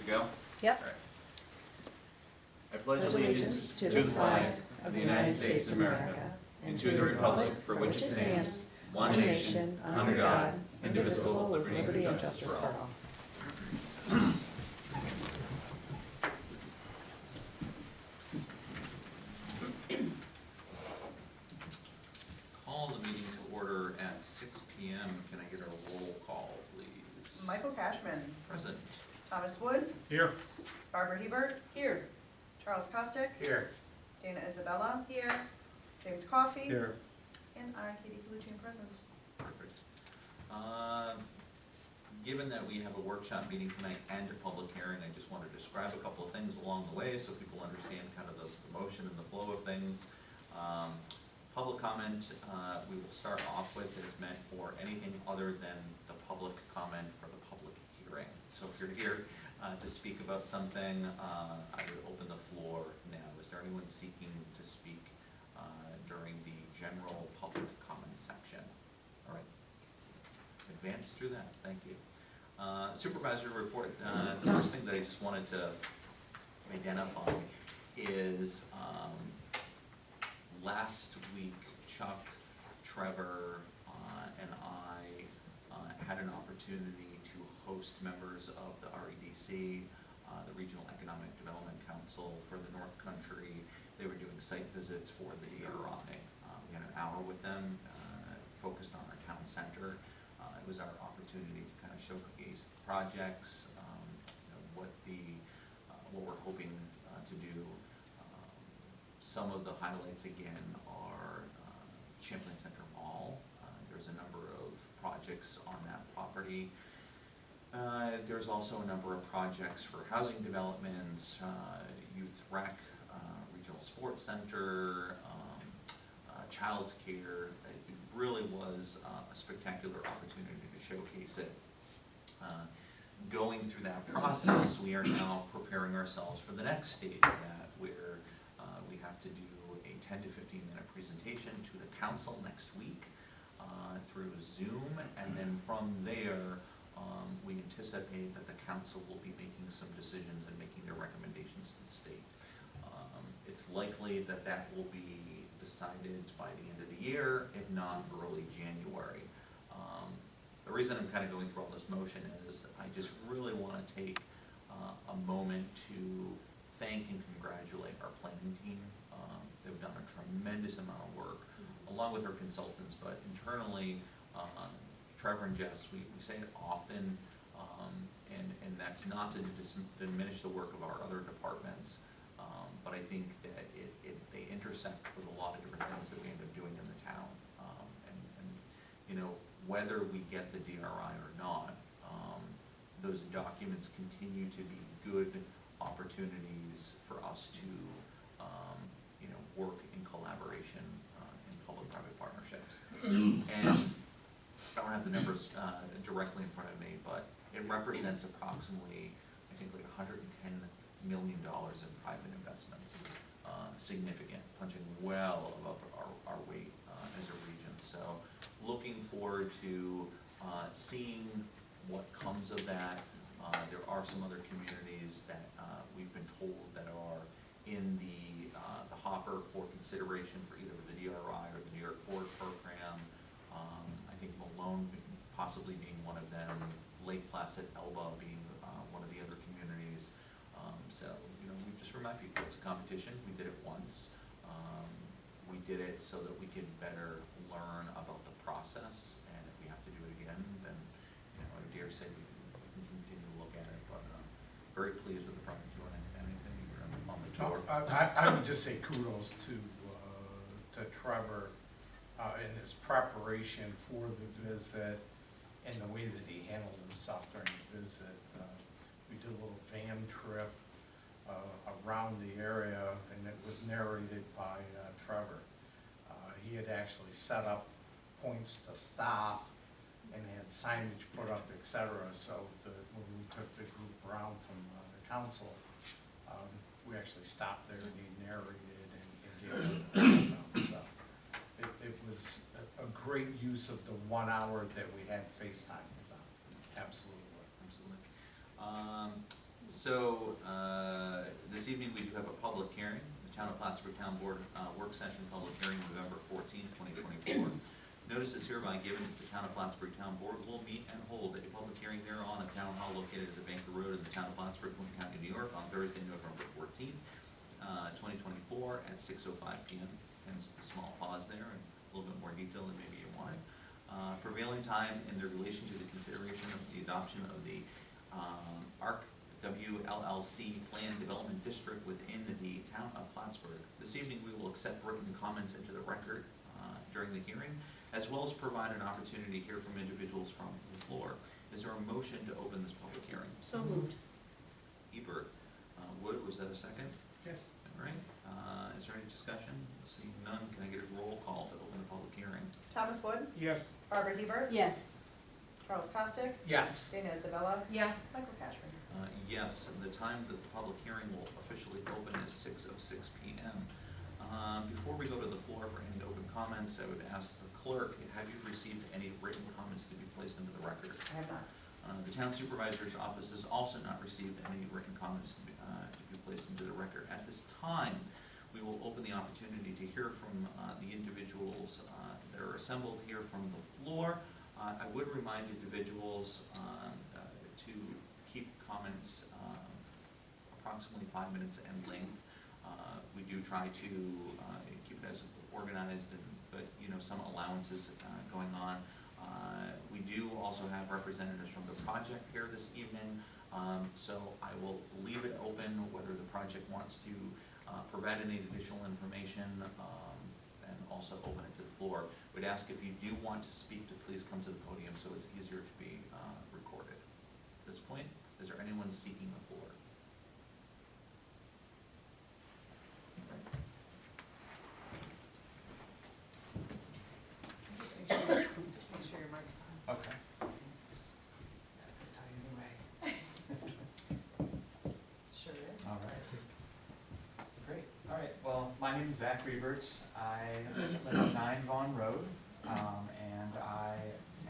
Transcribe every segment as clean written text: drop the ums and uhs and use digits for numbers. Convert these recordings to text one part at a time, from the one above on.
to go? Yep. All right. I pledge allegiance to the flag of the United States of America and to the republic for which it stands, one nation, under God, indivisible, with liberty and justice for all. Call the meeting to order at 6 p.m. Can I get a roll call, please? Michael Cashman. Present. Thomas Wood. Here. Barbara Hebert. Here. Charles Costick. Here. Dana Isabella. Here. James Coffey. Here. And I, Katie Calucci, present. Perfect. Given that we have a workshop meeting tonight and a public hearing, I just want to describe a couple of things along the way so people understand kind of the motion and the flow of things. Public comment, we will start off with is meant for anything other than the public comment for the public hearing. So if you're here to speak about something, I would open the floor now. Is there anyone seeking to speak during the general public comment section? All right. Advance through that. Thank you. Supervisory report. The first thing that I just wanted to identify is last week Chuck, Trevor, and I had an opportunity to host members of the REDC, the Regional Economic Development Council for the North Country. They were doing site visits for the DRI. We had an hour with them, focused on our town center. It was our opportunity to kind of showcase the projects, what we're hoping to do. Some of the highlights again are Champlain Center Mall. There's a number of projects on that property. There's also a number of projects for housing developments, youth rec, regional sports center, child care. It really was a spectacular opportunity to showcase it. Going through that process, we are now preparing ourselves for the next stage of that, where we have to do a 10 to 15 minute presentation to the council next week through Zoom, and then from there we anticipate that the council will be making some decisions and making their recommendations to the state. It's likely that that will be decided by the end of the year, if not early January. The reason I'm kind of going through all this motion is I just really want to take a moment to thank and congratulate our planning team. They've done a tremendous amount of work, along with our consultants, but internally, Trevor and Jess, we say it often, and that's not to diminish the work of our other departments, but I think that they intersect with a lot of different things that we end up doing in the town. And you know, whether we get the DRI or not, those documents continue to be good opportunities for us to work in collaboration in public-private partnerships. And I don't have the numbers directly in front of me, but it represents approximately, I think, like $110 million in private investments. Significant, punching well above our weight as a region. So looking forward to seeing what comes of that. There are some other communities that we've been told that are in the hopper for consideration for either the DRI or the New York Forward program. I think Malone possibly being one of them, Lake Placid, Elba being one of the other communities. So, we just remind people it's a competition. We did it once. We did it so that we can better learn about the process, and if we have to do it again, then, I dare say we can continue to look at it, but very pleased with the project. Do you want to add anything on the tour? I would just say kudos to Trevor in his preparation for the visit and the way that he handled himself during the visit. We did a little van trip around the area, and it was narrated by Trevor. He had actually set up points to stop and had signage put up, etc. So when we took the group around from the council, we actually stopped there and he narrated and gave it. So it was a great use of the 1 hour that we had FaceTime with them. Absolutely. So, this evening we do have a public hearing, the Town of Plattsburgh Town Board Work Session Public Hearing, November 14th, 2024. Notice is hereby given that the Town of Plattsburgh Town Board will meet and hold a public hearing thereon at Town Hall located at the Banker Road in the Town of Plattsburgh, Clinton County, New York, on Thursday, November 14th, 2024 at 6:05 p.m. Hence the small pause there and a little bit more detail than maybe you wanted. Prevailing time in the relation to the consideration of the adoption of the ARC WLLC Plan Development District within the Town of Plattsburgh. This evening we will accept written comments into the record during the hearing, as well as provide an opportunity to hear from individuals from the floor. Is there a motion to open this public hearing? So moved. Ebert, Wood, was that a second? Yes. All right, is there any discussion? Seeing none, can I get a roll call to open the public hearing? Thomas Wood, Yes. Barbara Hebert, Yes. Charles Costick, Yes. Dana Isabella, Yes. Michael Cashman. Yes, and the time that the public hearing will officially open is 6:06 p.m. Before we go to the floor for any open comments, I would ask the clerk, have you received any written comments to be placed into the record? I have not. The town supervisor's office has also not received any written comments to be placed into the record. At this time, we will open the opportunity to hear from the individuals that are assembled here from the floor. I would remind individuals to keep comments approximately 5 minutes in length. We do try to keep it as organized, but some allowances going on. We do also have representatives from the project here this evening, so I will leave it open whether the project wants to provide any additional information, and also open it to the floor. We'd ask if you do want to speak to please come to the podium so it's easier to be recorded. At this point, is there anyone seeking the floor? Just make sure your mic's on. Okay. Sure is. All right. Great. All right. Well, my name is Zach Riebert. I live on 9 Vaughn Road, and I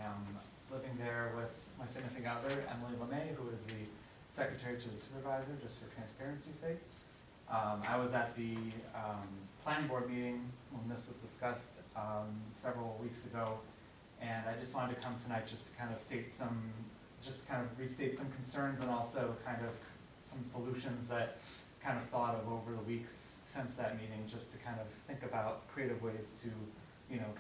am living there with my significant other, Emily LeMay, who is the secretary to the supervisor, just for transparency's sake. I was at the planning board meeting when this was discussed several weeks ago, and I just wanted to come tonight just to kind of restate some concerns and also kind of some solutions that kind of thought of over the weeks since that meeting, just to kind of think about creative ways to,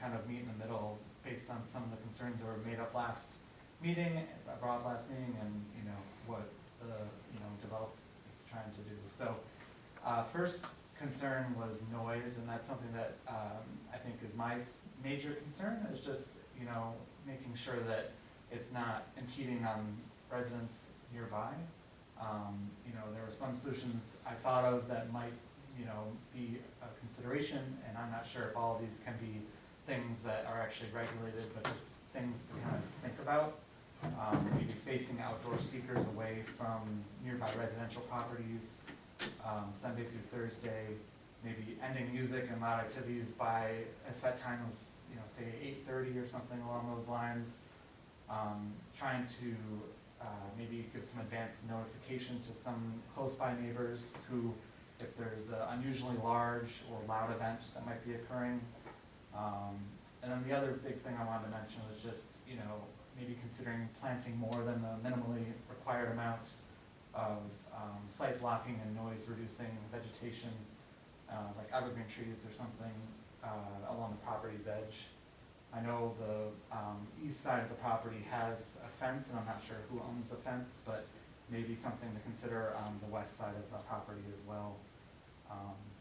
kind of meet in the middle based on some of the concerns that were made up last meeting, and, what the, develop is trying to do. So, first concern was noise, and that's something that I think is my major concern, is just, making sure that it's not impeding on residents nearby. There were some solutions I thought of that might, be a consideration, and I'm not sure if all of these can be things that are actually regulated, but just things to kind of think about. Maybe facing outdoor speakers away from nearby residential properties, Sunday through Thursday, maybe ending music and loud activities by a set time of, say 8:30 or something along those lines. Trying to maybe give some advanced notification to some close by neighbors who, if there's an unusually large or loud event that might be occurring. And then the other big thing I wanted to mention was just, maybe considering planting more than the minimally required amount of site blocking and noise reducing vegetation, like evergreen trees or something along the property's edge. I know the east side of the property has a fence, and I'm not sure who owns the fence, but maybe something to consider on the west side of the property as well.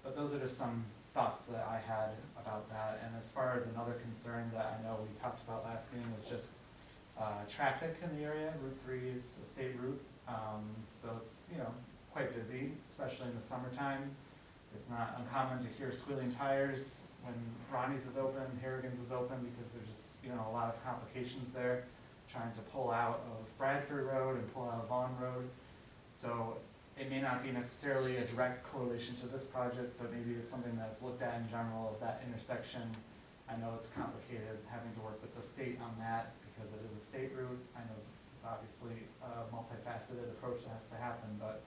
But those are just some thoughts that I had about that. And as far as another concern that I know we talked about last meeting was just traffic in the area. Route 3 is a state route, so it's quite busy, especially in the summertime. It's not uncommon to hear squealing tires when Ronnie's is open, Harrigan's is open, because there's just a lot of complications there, trying to pull out of Bradford Road and pull out of Vaughn Road. So it may not be necessarily a direct correlation to this project, but maybe it's something that's looked at in general of that intersection. I know it's complicated having to work with the state on that because it is a state route. I know it's obviously a multifaceted approach that has to happen, but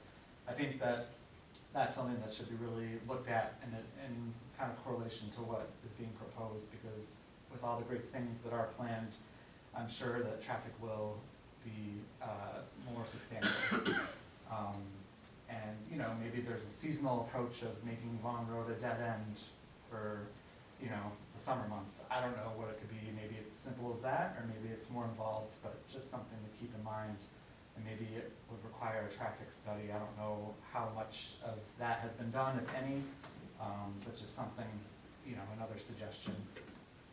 I think that that's something that should be really looked at in kind of correlation to what is being proposed, because with all the great things that are planned, I'm sure that traffic will be more substantial. And, you know, maybe there's a seasonal approach of making Long Road a dead end for, you know, the summer months. I don't know what it could be. Maybe it's simple as that, or maybe it's more involved, but just something to keep in mind. And maybe it would require a traffic study. I don't know how much of that has been done, if any, but just something, you know, another suggestion.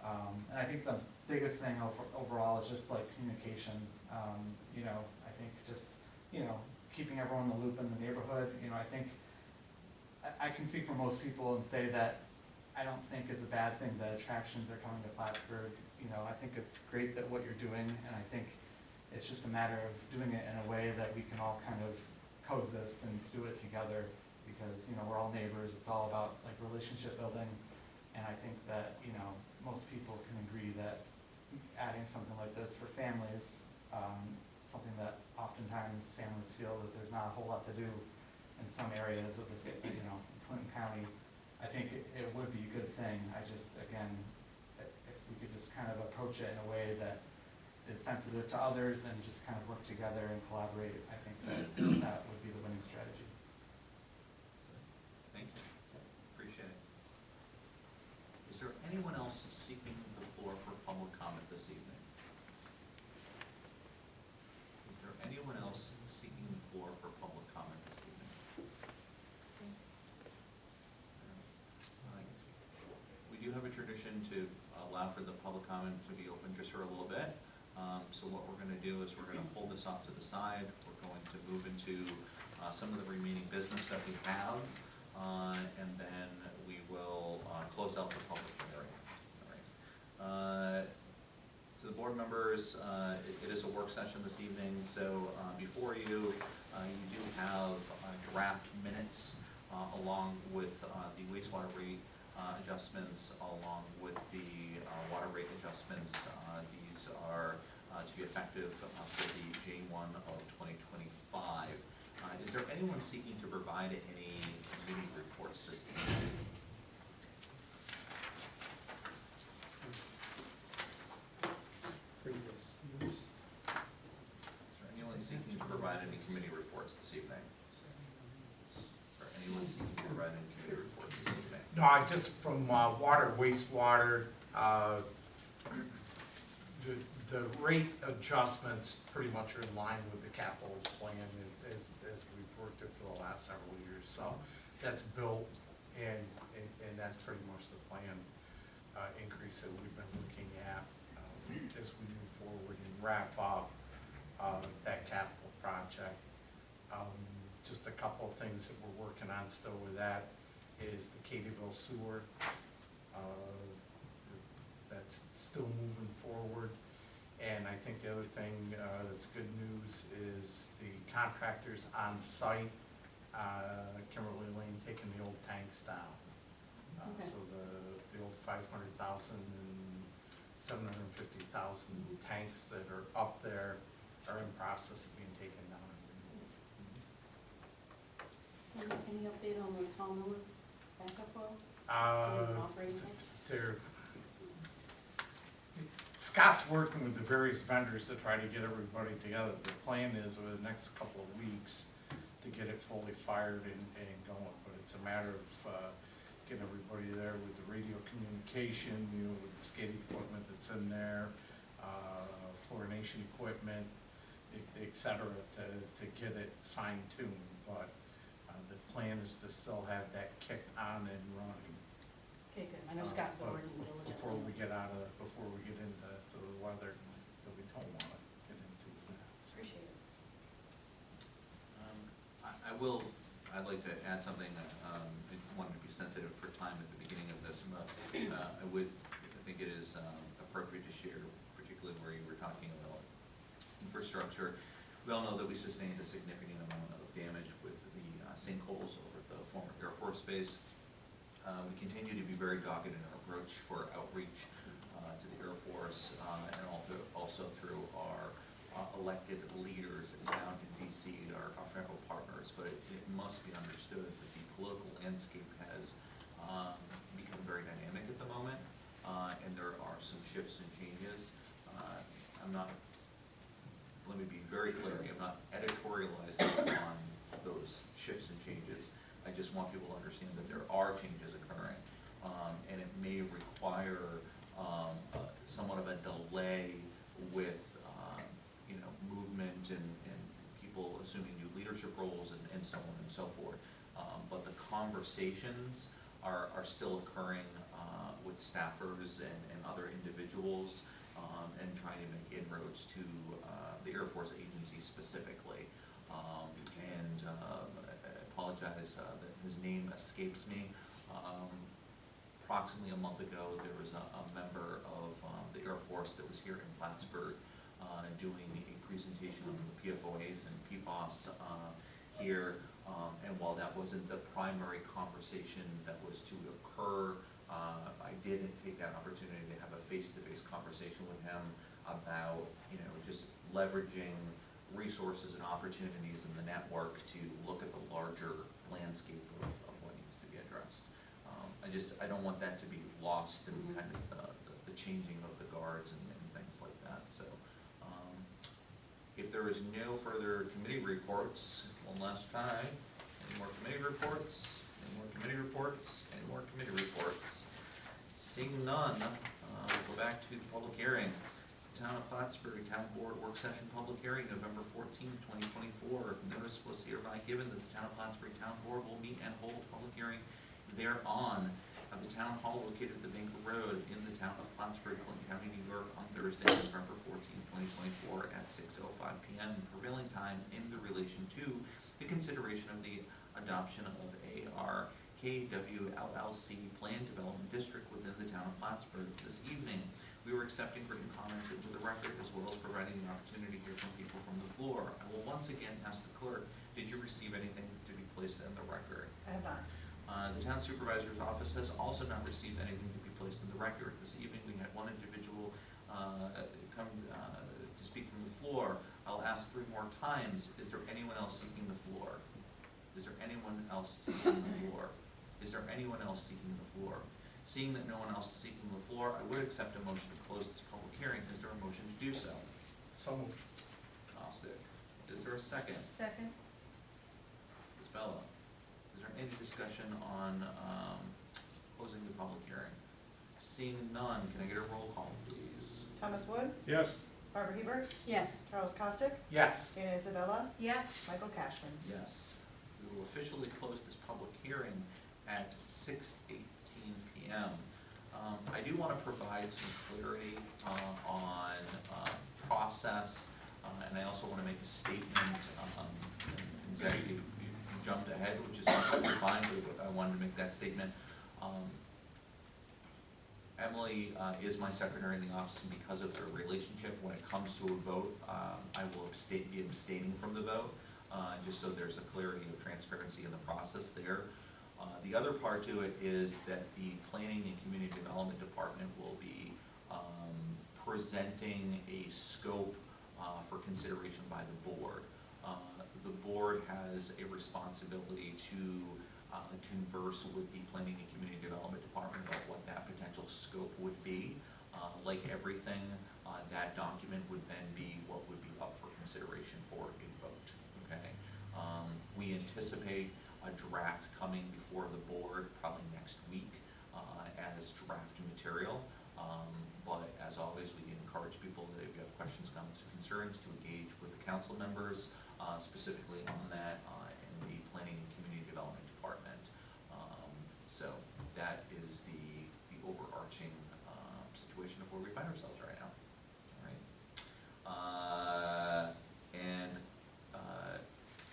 And I think the biggest thing overall is just like communication. You know, I think just, you know, keeping everyone in the loop in the neighborhood. You know, I think I can speak for most people and say that I don't think it's a bad thing that attractions are coming to Plattsburgh. You know, I think it's great that what you're doing, and I think it's just a matter of doing it in a way that we can all kind of coexist and do it together, because, you know, we're all neighbors. It's all about like relationship building, and I think that, you know, most people can agree that adding something like this for families, something that oftentimes families feel that there's not a whole lot to do in some areas of the state, you know, Clinton County, I think it would be a good thing. I just, again, if we could just kind of approach it in a way that is sensitive to others and just kind of work together and collaborate, I think that would be the winning strategy. Thank you. Appreciate it. Is there anyone else seeking the floor for public comment this evening? Is there anyone else seeking the floor for public comment this evening? We do have a tradition to allow for the public comment to be open just for a little bit. So what we're going to do is we're going to pull this off to the side. We're going to move into some of the remaining business that we have, and then we will close out the public hearing. All right. To the board members, it is a work session this evening, so before you, you do have draft minutes along with the wastewater rate adjustments, along with the water rate adjustments. These are to be effective for the J1 of 2025. Is there anyone seeking to provide any committee reports this evening? Is there anyone seeking to provide any committee reports this evening? Or anyone seeking to provide any committee reports this evening? No, I just from water, wastewater, the rate adjustments pretty much are in line with the capital plan as we've worked it for the last several years. So that's built, and that's pretty much the plan increase that we've been looking at as we move forward and wrap up that capital project. Just a couple of things that we're working on still with that is the Cadyville sewer. That's still moving forward. And I think the other thing that's good news is the contractors on site, Kimberly Lane, taking the old tanks down. Okay. So the old 500,000 and 750,000 tanks that are up there are in process of being taken down and removed. Any update on the Tom Miller backup well? Operating tank? Scott's working with the various vendors to try to get everybody together. The plan is over the next couple of weeks to get it fully fired and going, but it's a matter of getting everybody there with the radio communication, you know, with the skating equipment that's in there, fluorination equipment, et cetera, to get it fine-tuned. But the plan is to still have that kicked on and running. Okay, good. I know Scott's been working diligently. Before we get into the weather that we don't want to get into that. Appreciate it. I'd like to add something. I wanted to be sensitive for time at the beginning of this, but I think it is appropriate to share, particularly where you were talking about infrastructure. We all know that we sustained a significant amount of damage with the sinkholes over the former Air Force Base. We continue to be very dogged in our approach for outreach to the Air Force and also through our elected leaders down in DC, our federal partners this, but it must be understood that the political landscape has become very dynamic at the moment, and there are some shifts and changes. I'm not, let me be very clear, I'm not editorializing on those shifts and changes. I just want people to understand that there are changes occurring, and it may require somewhat of a delay with movement and people assuming new leadership roles and so on and so forth. But the conversations are still occurring with staffers and other individuals, and trying to make inroads to the Air Force agency specifically. I apologize that his name escapes me. Approximately a month ago, there was a member of the Air Force that was here in Plattsburgh doing a presentation on the PFOAs and PFOS here. And while that wasn't the primary conversation that was to occur, I did take that opportunity to have a face-to-face conversation with him about, just leveraging resources and opportunities in the network to look at the larger landscape of what needs to be addressed. I don't want that to be lost in kind of the changing of the guards and things like that. So, if there is no further committee reports, one last time, any more committee reports? Any more committee reports? Any more committee reports? Seeing none, we'll go back to the public hearing. Town of Plattsburgh Town Board Work Session Public Hearing, November 14th, 2024. Notice was hereby given that the Town of Plattsburgh Town Board will meet and hold a public hearing thereon at the Town Hall located at the Banker Road in the Town of Plattsburgh, Clinton County, New York, on Thursday, November 14th, 2024 at 6:05 p.m. prevailing time in relation to the consideration of the adoption of ARKW LLC Plan Development District within the Town of Plattsburgh. This evening, we were accepting written comments into the record as well as providing an opportunity to hear from people from the floor. I will once again ask the clerk, did you receive anything to be placed in the record? I have not. The town supervisor's office has also not received anything to be placed in the record. This evening, we had one individual come to speak from the floor. I'll ask 3 more times, is there anyone else seeking the floor? Is there anyone else seeking the floor? Is there anyone else seeking the floor? Seeing that no one else is seeking the floor, I would accept a motion to close this public hearing. Is there a motion to do so? So moved. Costick. Is there a second? Second. Ms. Bella? Is there any discussion on closing the public hearing? Seeing none, can I get a roll call, please? Thomas Wood, Yes. Barbara Hebert, Yes. Charles Costick, Yes. Dana Isabella, Yes. Michael Cashman. Yes. We will officially close this public hearing at 6:18 p.m. I do want to provide some clarity on process, and I also want to make a statement. And Zach, you jumped ahead, which is fine, but I wanted to make that statement. Emily is my secretary in the office, and because of their relationship, when it comes to a vote, I will be abstaining from the vote, just so there's a clarity of transparency in the process there. The other part to it is that the Planning and Community Development Department will be presenting a scope for consideration by the board. The board has a responsibility to converse with the Planning and Community Development Department about what that potential scope would be. Like everything, that document would then be what would be up for consideration for a vote. Okay. We anticipate a draft coming before the board probably next week as draft material. But as always, we encourage people that if you have questions, comments, or concerns, to engage with the council members, specifically on that in the Planning and Community Development Department. So that is the overarching situation of where we find ourselves right now. All right.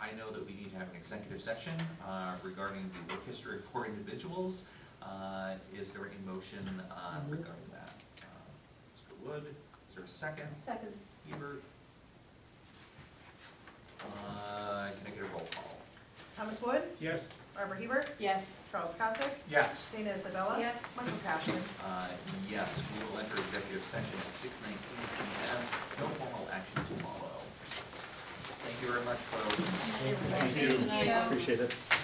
I know that we need to have an executive session regarding the work history of 4 individuals. Is there a motion regarding that? Mr. Wood, is there a second? Second. Hebert? Can I get a roll call? Thomas Wood, Yes. Barbara Hebert, Yes. Charles Costick, Yes. Dana Isabella, Yes. Michael Cashman. Yes, we will enter executive session at 6:19 p.m. No formal action tomorrow. Thank Thank you very much, folks. Thank you. Appreciate it.